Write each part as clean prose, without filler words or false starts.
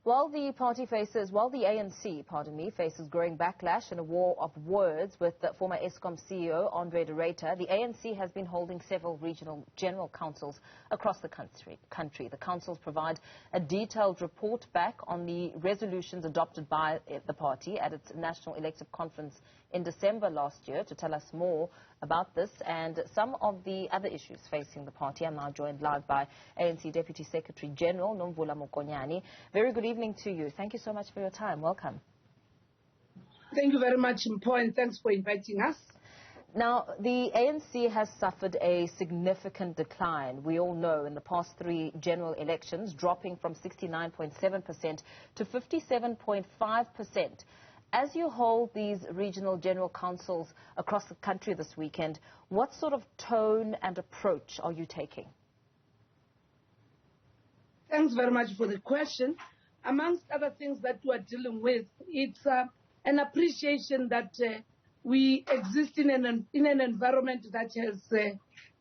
While the ANC, faces growing backlash and a war of words with the former Eskom CEO Ruyter, the ANC has been holding several regional general councils across the country. The councils provide a detailed report back on the resolutions adopted by the party at its National Elective Conference in December last year. To tell us more about this and some of the other issues facing the party, I'm now joined live by ANC Deputy Secretary General Nomvula Mokonyane. Very good evening to you. Thank you so much for your time. Welcome. Thank you very much, Mpo, and thanks for inviting us. Now, the ANC has suffered a significant decline, we all know, in the past three general elections, dropping from 69.7% to 57.5%. As you hold these regional general councils across the country this weekend, what sort of tone and approach are you taking? Thanks very much for the question. Amongst other things that we are dealing with, it's an appreciation that we exist in an environment that has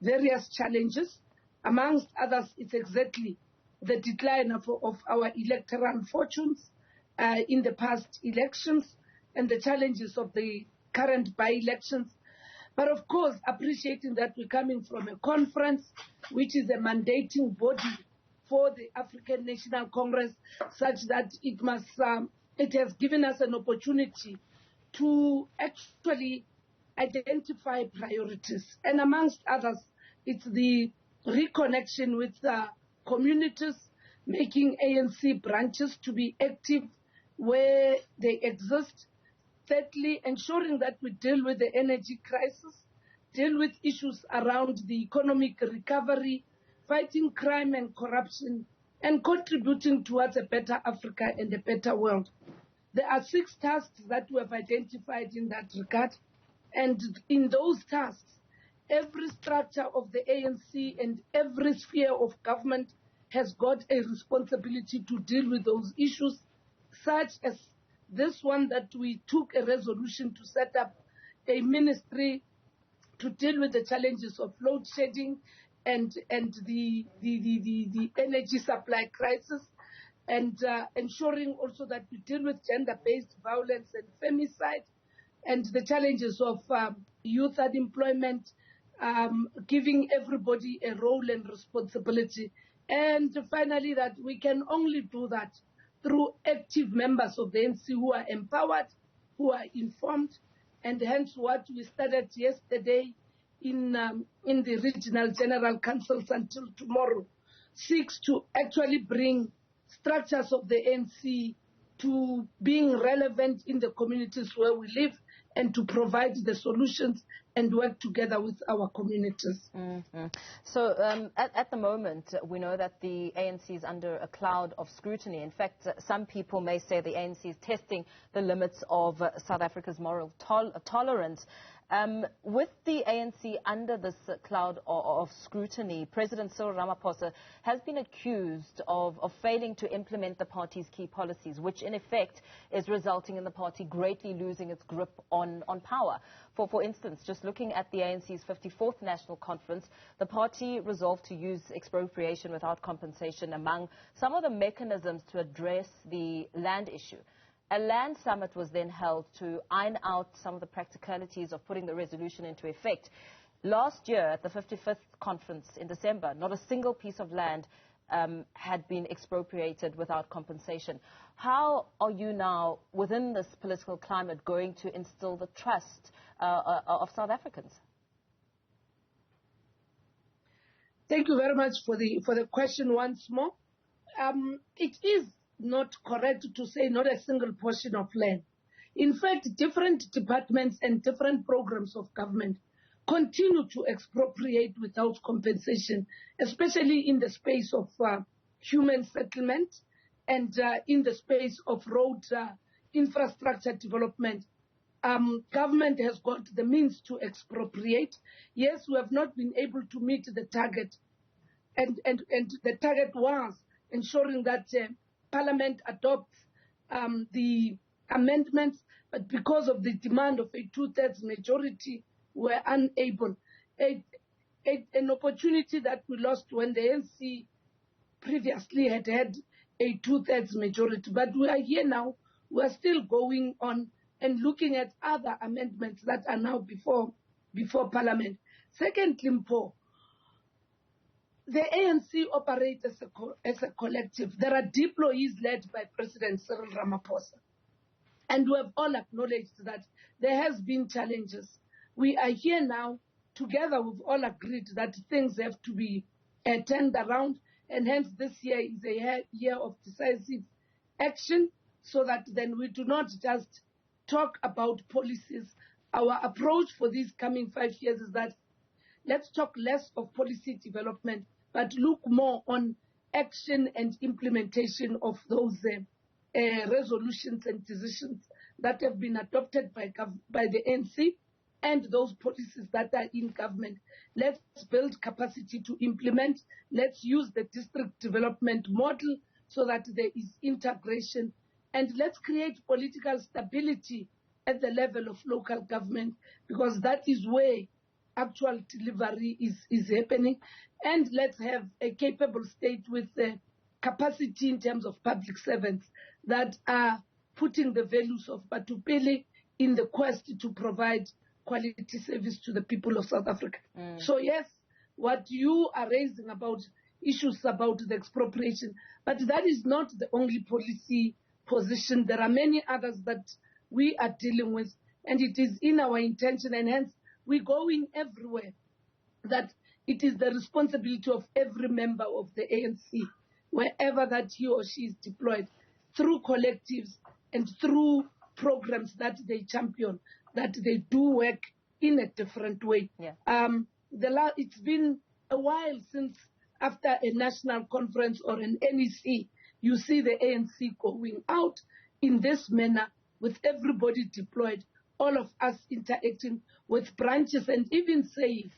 various challenges. Amongst others, it's exactly the decline of our electoral fortunes in the past elections and the challenges of the current by-elections. But of course, appreciating that we're coming from a conference, which is a mandating body for the African National Congress, such that it has given us an opportunity to actually identify priorities. And amongst others, it's the reconnection with the communities, making ANC branches to be active where they exist. Thirdly, ensuring that we deal with the energy crisis, deal with issues around the economic recovery, fighting crime and corruption, and contributing towards a better Africa and a better world. There are 6 tasks that we have identified in that regard. And in those tasks, every structure of the ANC and every sphere of government has got a responsibility to deal with those issues, such as this one that we took a resolution to set up a ministry to deal with the challenges of load shedding and the energy supply crisis, and ensuring also that we deal with gender-based violence and femicide, and the challenges of youth unemployment, giving everybody a role and responsibility. And finally, that we can only do that through active members of the ANC who are empowered, who are informed, and hence what we started yesterday in the regional general councils until tomorrow seeks to actually bring structures of the ANC to being relevant in the communities where we live and to provide the solutions and work together with our communities. Mm-hmm. So at the moment, we know that the ANC is under a cloud of scrutiny. In fact, some people may say the ANC is testing the limits of South Africa's moral tolerance. With the ANC under this cloud of scrutiny, President Cyril Ramaphosa has been accused of failing to implement the party's key policies, which in effect is resulting in the party greatly losing its grip on power. For instance, just looking at the ANC's 54th National Conference, the party resolved to use expropriation without compensation among some of the mechanisms to address the land issue. A land summit was then held to iron out some of the practicalities of putting the resolution into effect. Last year, at the 55th conference in December, not a single piece of land had been expropriated without compensation. How are you now, within this political climate, going to instill the trust of South Africans? Thank you very much for the question once more. It is not correct to say not a single portion of land. In fact, different departments and different programs of government continue to expropriate without compensation, especially in the space of human settlement and in the space of road infrastructure development. Government has got the means to expropriate. Yes, we have not been able to meet the target, and the target was ensuring that Parliament adopts the amendments, but because of the demand of a 2/3 majority, we're unable. An opportunity that we lost when the ANC previously had a 2/3 majority. But we are here now. We are still going on and looking at other amendments that are now before Parliament. Secondly, Mpo, the ANC operates as a collective. There are deployees led by President Cyril Ramaphosa. And we have all acknowledged that there has been challenges. We are here now. Together, we've all agreed that things have to be turned around. And hence, this year is a year of decisive action, so that then we do not just talk about policies. Our approach for these coming 5 years is that let's talk less of policy development, but look more on action and implementation of those resolutions and decisions that have been adopted by the ANC and those policies that are in government. Let's build capacity to implement. Let's use the district development model so that there is integration. And let's create political stability at the level of local government, because that is where actual delivery is happening. And let's have a capable state with the capacity in terms of public servants that are putting the values of Batupele in the quest to provide quality service to the people of South Africa. So yes, what you are raising about issues about the expropriation, but that is not the only policy position. There are many others that we are dealing with, and it is in our intention, and hence we go in everywhere, that it is the responsibility of every member of the ANC, wherever that he or she is deployed, through collectives and through programs that they champion, that they do work in a different way. It's been a while since, after a national conference or an NEC, you see the ANC going out in this manner with everybody deployed, all of us interacting with branches, and even saying,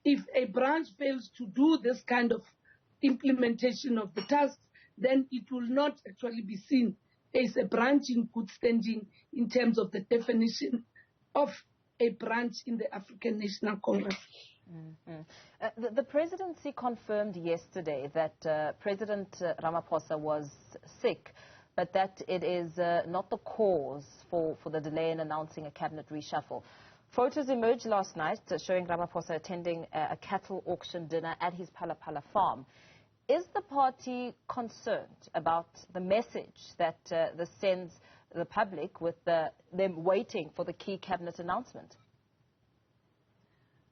if a branch fails to do this kind of implementation of the task, then it will not actually be seen as a branch in good standing in terms of the definition of a branch in the African National Congress. The presidency confirmed yesterday that President Ramaphosa was sick, but that it is not the cause for the delay in announcing a cabinet reshuffle. Photos emerged last night showing Ramaphosa attending a cattle auction dinner at his Palapala farm. Is the party concerned about the message that this sends the public with them waiting for the key cabinet announcement?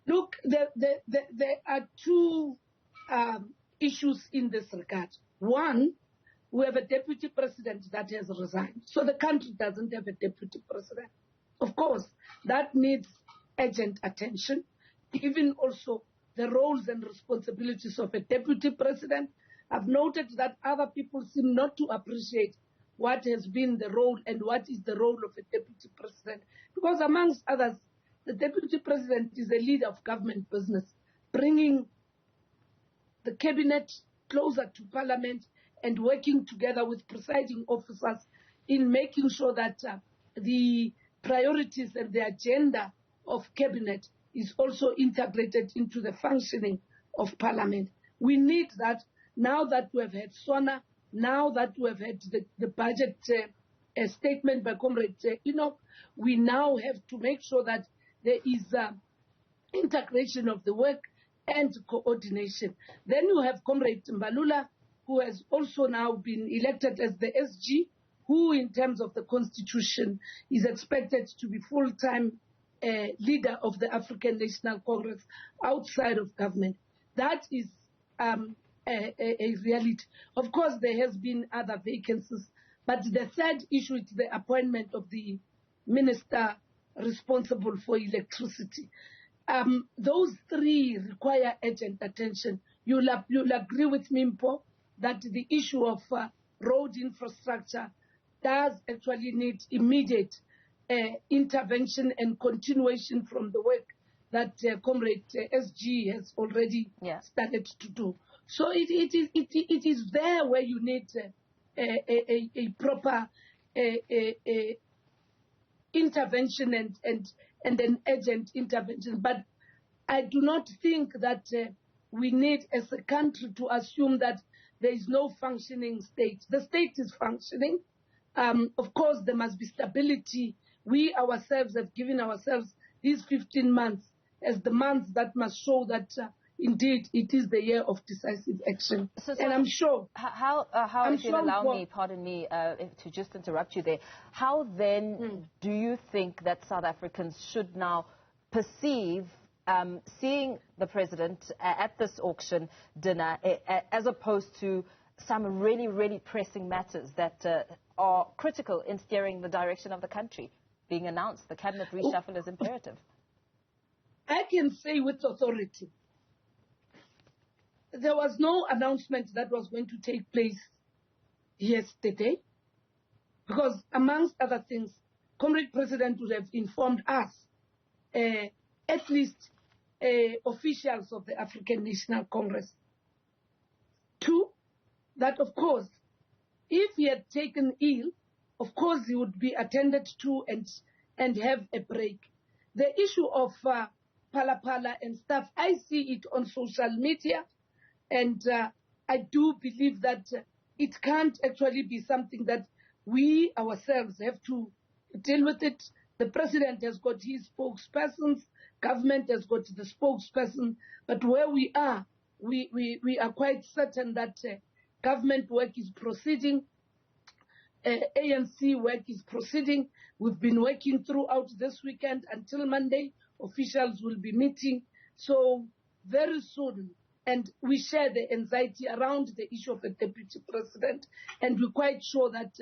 Look, there are two issues in this regard. One, we have a deputy president that has resigned. So the country doesn't have a deputy president. Of course, that needs urgent attention. Even also the roles and responsibilities of a deputy president. I've noted that other people seem not to appreciate what has been the role and what is the role of a deputy president. Because amongst others, the deputy president is a leader of government business, bringing the cabinet closer to parliament and working together with presiding officers in making sure that the priorities and the agenda of cabinet is also integrated into the functioning of parliament. We need that now that we have had SONA, now that we have had the budget statement by Comrade Enoch, we now have to make sure that there is integration of the work and coordination. Then you have Comrade Mbalula, who has also now been elected as the SG, who in terms of the constitution is expected to be full-time leader of the African National Congress outside of government. That is a reality. Of course, there has been other vacancies, but the third issue is the appointment of the minister responsible for electricity. Those three require urgent attention. You'll agree with me, Mpo, that the issue of road infrastructure does actually need immediate intervention and continuation from the work that Comrade SG has already started to do. So it is there where you need a proper intervention and an urgent intervention. But I do not think that we need as a country to assume that there is no functioning state. The state is functioning. Of course, there must be stability. We ourselves have given ourselves these 15 months as the months that must show that indeed it is the year of decisive action. So and I'm sure... if you'll allow me, pardon me, to just interrupt you there, how then do you think that South Africans should now perceive seeing the president at this auction dinner as opposed to some really, really pressing matters that are critical in steering the direction of the country being announced? The cabinet reshuffle is imperative. I can say with authority, there was no announcement that was going to take place yesterday, because amongst other things, Comrade President would have informed us, at least officials of the African National Congress. Two, that of course, if he had taken ill, of course he would be attended to and have a break. The issue of Phala Phala and stuff, I see it on social media, and I do believe that it can't actually be something that we ourselves have to deal with it. The president has got his spokespersons, government has got the spokesperson, but where we are quite certain that government work is proceeding, ANC work is proceeding. We've been working throughout this weekend until Monday. Officials will be meeting. So very soon, and we share the anxiety around the issue of a deputy president, and we're quite sure that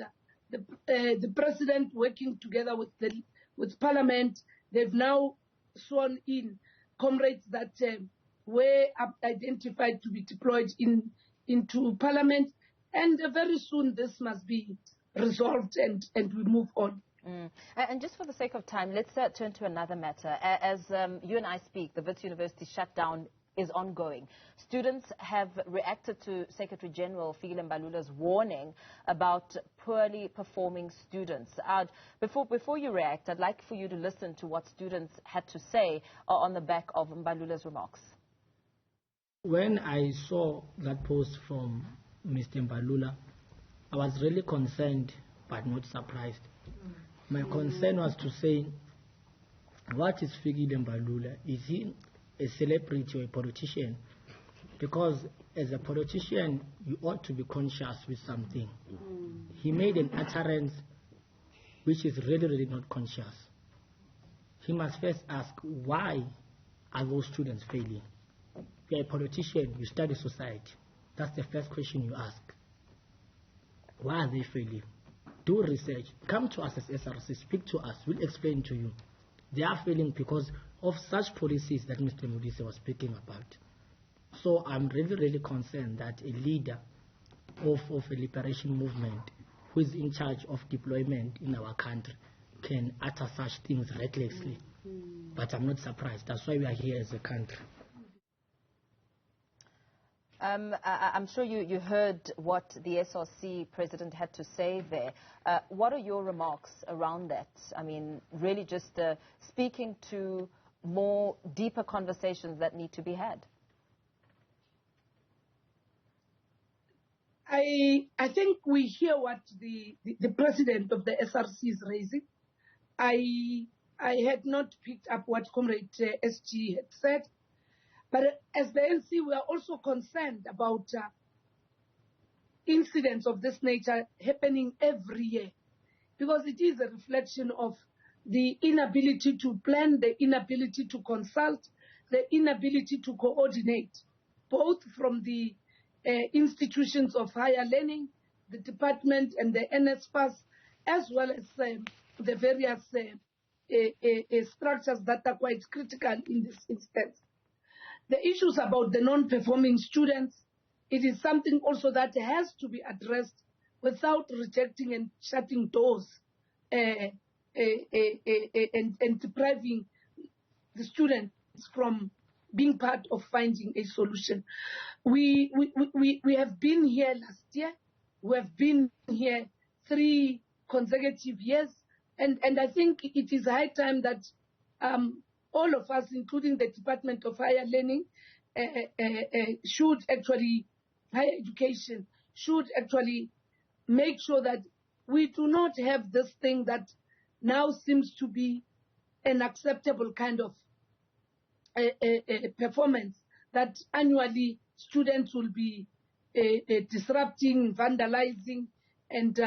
the president, working together with Parliament, they've now sworn in comrades that were identified to be deployed into Parliament, and very soon this must be resolved and we move on. And just for the sake of time, let's turn to another matter. As you and I speak, the Wits University shutdown is ongoing. Students have reacted to Secretary General Fikile Mbalula's warning about poorly performing students. Before you react, I'd like for you to listen to what students had to say on the back of Mbalula's remarks. When I saw that post from Mr. Mbalula, I was really concerned but not surprised. My concern was to say, what is Fikile Mbalula? Is he a celebrity or a politician? Because as a politician, you ought to be conscious with something. He made an utterance which is really, really not conscious. He must first ask, why are those students failing? You're a politician, you study society. That's the first question you ask. Why are they failing? Do research. Come to us as SRC, speak to us, we'll explain to you. They are failing because of such policies that Mr. Modise was speaking about. So I'm really, really concerned that a leader of a liberation movement who is in charge of deployment in our country can utter such things recklessly. But I'm not surprised. That's why we are here as a country. I'm sure you heard what the SRC president had to say there. What are your remarks around that? I mean, really just speaking to more deeper conversations that need to be had. I think we hear what the president of the SRC is raising. I had not picked up what Comrade SG had said. But as the ANC, we are also concerned about incidents of this nature happening every year, because it is a reflection of the inability to plan, the inability to consult, the inability to coordinate, both from the institutions of higher learning, the department and the NSFAS, as well as the various structures that are quite critical in this instance. The issues about the non-performing students, it is something also that has to be addressed without rejecting and shutting doors and depriving the students from being part of finding a solution. We have been here last year. We have been here 3 consecutive years. And I think it is high time that all of us, including the Department of Higher Learning, should actually higher education should actually make sure that we do not have this thing that now seems to be an acceptable kind of a performance, that annually students will be disrupting, vandalizing, and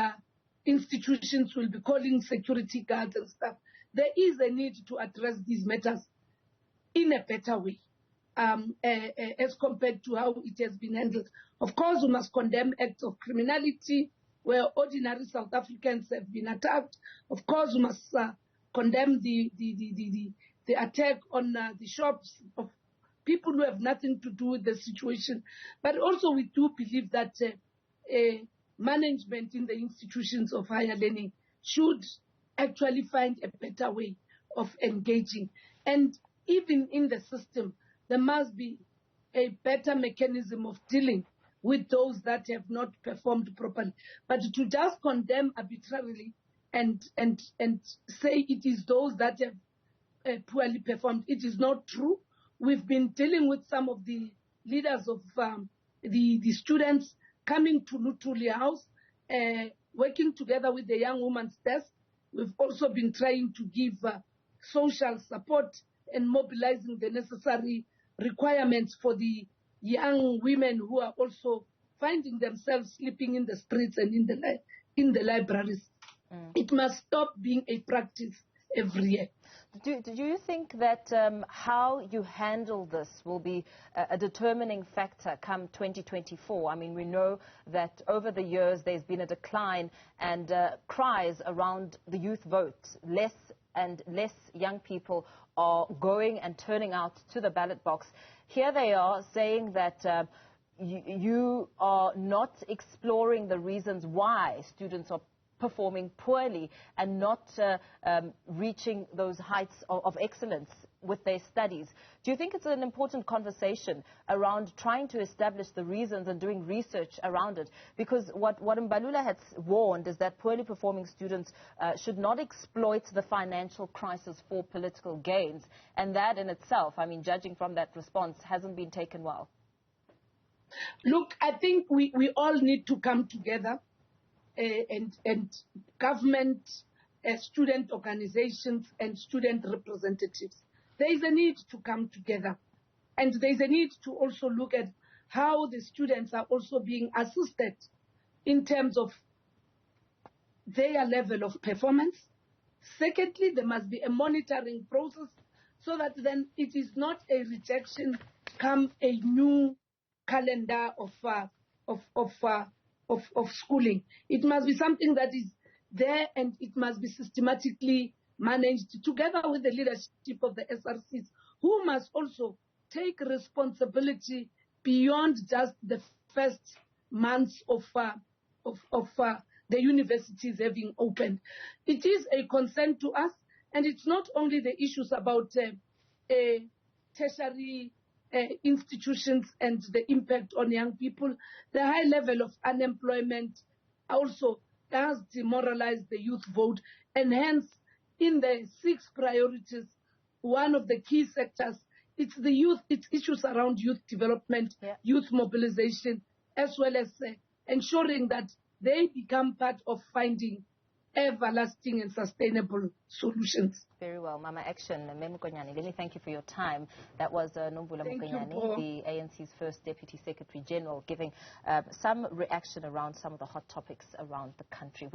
institutions will be calling security guards and stuff. There is a need to address these matters in a better way as compared to how it has been handled. Of course, we must condemn acts of criminality where ordinary South Africans have been attacked. Of course, we must condemn the attack on the shops of people who have nothing to do with the situation. But also we do believe that management in the institutions of higher learning should actually find a better way of engaging. And even in the system, there must be a better mechanism of dealing with those that have not performed properly. But to just condemn arbitrarily and say it is those that have poorly performed, it is not true. We've been dealing with some of the leaders of the students coming to Lutuli House, working together with the Young Women's Desk. We've also been trying to give social support and mobilizing the necessary requirements for the young women who are also finding themselves sleeping in the streets and in the libraries. It must stop being a practice every year. Do you think that how you handle this will be a determining factor come 2024? I mean, we know that over the years there's been a decline and cries around the youth vote. Less and less young people are going and turning out to the ballot box. Here they are saying that you are not exploring the reasons why students are performing poorly and not reaching those heights of excellence with their studies. Do you think it's an important conversation around trying to establish the reasons and doing research around it? Because what Mbalula has warned is that poorly performing students should not exploit the financial crisis for political gains. And that in itself, I mean, judging from that response, hasn't been taken well. Look, I think we all need to come together. And government, student organizations and student representatives. There is a need to come together. And there is a need to also look at how the students are also being assisted in terms of their level of performance. Secondly, there must be a monitoring process so that then it is not a rejection come a new calendar of schooling. It must be something that is there and it must be systematically managed together with the leadership of the SRCs, who must also take responsibility beyond just the first months of the universities having opened. It is a concern to us, and it's not only the issues about tertiary institutions and the impact on young people. The high level of unemployment also does demoralize the youth vote, and hence in the 6 priorities, one of the key sectors, it's the youth, it's issues around youth development, youth mobilization, as well as ensuring that they become part of finding everlasting and sustainable solutions. Very well. Mama Action, Mokonyane, let me thank you for your time. That was Nomvula Mokonyane, the ANC's first Deputy Secretary General, giving some reaction around some of the hot topics around the country.